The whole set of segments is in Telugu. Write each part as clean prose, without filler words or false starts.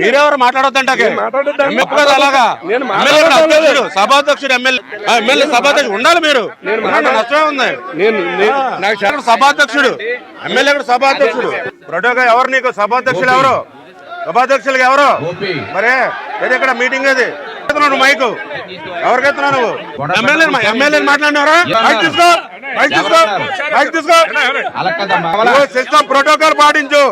మీరెవరు మాట్లాడొద్దంటే అలాగా సభాధ్యక్షుడు ఎమ్మెల్యే సభాధ్యక్షుడు ఉండాలి. మీరు నష్టమే ఉంది. సభాధ్యక్షుడు ఎమ్మెల్యే కూడా సభాధ్యక్షుడు ప్రోటోకాల్ ఎవరు? నీకు సభాధ్యక్షులు ఎవరు? సభాధ్యక్షులకి ఎవరు? మరే ఏది ఇక్కడ మీటింగ్ అది నువ్వు మైకు ఎవరికి ఎత్తున్నావు? నువ్వు ఎమ్మెల్యే మాట్లాడినారా? మైక్ తీసుకో, మైక్ తీసుకో, మైక్ తీసుకో. సిస్టమ్ ప్రోటోకాల్ పాటించు.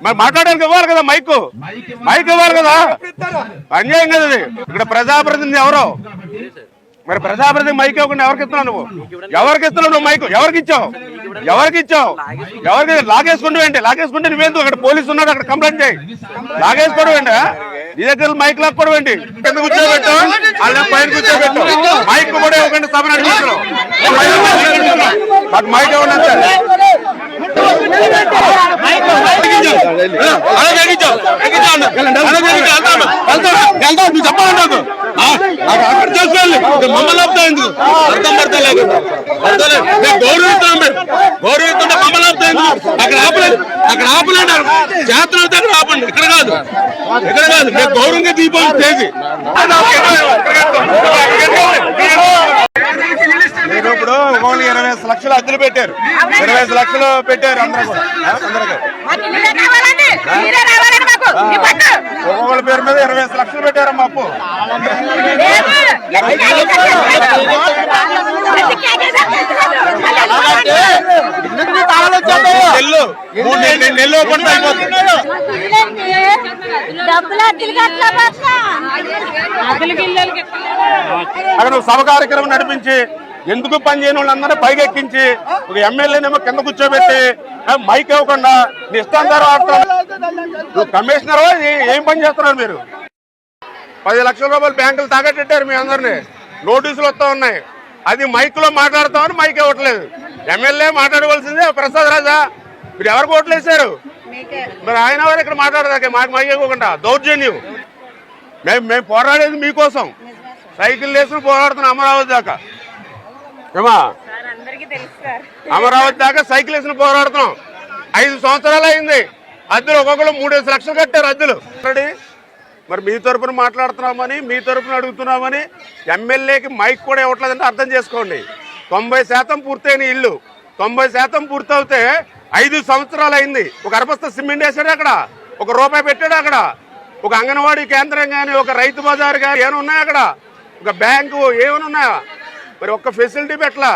మరి మాట్లాడడానికి ఇవ్వాలి కదా మైక్, మైక్ ఇవ్వాలి కదా. అన్యాయం కదా ఇది. ఇక్కడ ప్రజాప్రతినిధి ఎవరు? మరి ప్రజాప్రతినిధి మైక్ ఇవ్వకుండా ఎవరికి ఇస్తున్నావు నువ్వు? ఎవరికి ఇస్తున్నావు నువ్వు మైక్? ఎవరికి ఇచ్చావు? ఎవరికి ఇచ్చావు? ఎవరికి లాగేసుకుంటూ ఏంటి? లాగేసుకుంటే నువ్వేందుకు? అక్కడ పోలీసు ఉన్నాడు, అక్కడ కంప్లైంట్ చేయి. లాగేసుకోవడం ఏంటి? నీ దగ్గర మైక్ లాక్కోవడం ఏంటి? కింద కూర్చోబెట్టు, వాళ్ళ పైన కూర్చోబెట్టు. మైక్ కూడా ఇవ్వకండి. సభ నడిపిస్తున్నావు మైక్ ఇవ్వండి అంతే. నువ్వు చెప్పాలి నాకు అక్కడ చేసుకోవాలి. మమ్మల్ని ఆపుతాయింది అర్థం పడతలేదు. గౌరవిస్తున్నాం మీరు, గౌరవిస్తుంటే మమ్మల్ని ఆపుతాయింది. అక్కడ ఆపలేదు, అక్కడ ఆపలేదు. చేతన అయితే అక్కడ ఆపండి. ఇక్కడ కాదు, ఇక్కడ కాదు. నేను గౌరవంగా దీపం చేసి నేను ఇప్పుడు 25 లక్షలు అద్దెలు పెట్టారు. 25 లక్షలు పెట్టారు అందరూ కూడా. ఒక్కొక్కరి పేరు మీద 25 లక్షలు పెట్టారమ్మా అప్పు. నెల్లు పడితే అయిపోతుంది. అక్కడ నువ్వు సభ కార్యక్రమం నడిపించి ఎందుకు పని చేయని వాళ్ళందరూ పైకి ఎక్కించి ఒక ఎమ్మెల్యేనేమో కింద కూర్చోబెట్టి మైక్ ఇవ్వకుండా నీ ఇష్టాంతరం ఆడుతున్నావు. నువ్వు కమిషనర్ ఏం పని చేస్తున్నారు మీరు? 10 లక్షల రూపాయలు బ్యాంకులు తాగట్టేటారు మీ అందరినీ. నోటీసులు వస్తూ ఉన్నాయి. అది మైక్ లో మాట్లాడతామని మైక్ ఇవ్వట్లేదు. ఎమ్మెల్యే మాట్లాడవలసిందే ప్రసాద్ రాజా. మీరు ఎవరికి ఓట్లు వేశారు? మరి ఆయన వారు ఇక్కడ మాట్లాడదాకే మాకు మైక్ ఇవ్వకుండా దౌర్జన్యం. మేము పోరాడేది మీకోసం. సైకిల్ వేసుకుని పోరాడుతున్నాం అమరావతి దాకా. ఏమా అమరావతి దాకా సైకిల్ వేసుకుని పోరాడుతున్నాం. 5 సంవత్సరాలు అయింది. అద్దెలు ఒక్కొక్కరు 3-5 లక్షలు కట్టారు అద్దెలు. మరి మీ తరపున మాట్లాడుతున్నామని, మీ తరపున అడుగుతున్నామని ఎమ్మెల్యేకి మైక్ కూడా ఇవ్వట్లేదంటే అర్థం చేసుకోండి. 90% పూర్తయిన ఇల్లు 90% పూర్తవుతే 5 సంవత్సరాలు అయింది. ఒక అరబస్తా సిమెంట్ వేసాడు అక్కడ, ఒక రూపాయి పెట్టాడు అక్కడ. ఒక అంగన్వాడీ కేంద్రం కానీ, ఒక రైతు బజార్ కానీ ఏమైనా ఉన్నాయా అక్కడ? ఒక బ్యాంకు ఏమైనా ఉన్నాయా? మరి ఒక్క ఫెసిలిటీ పెట్టలా.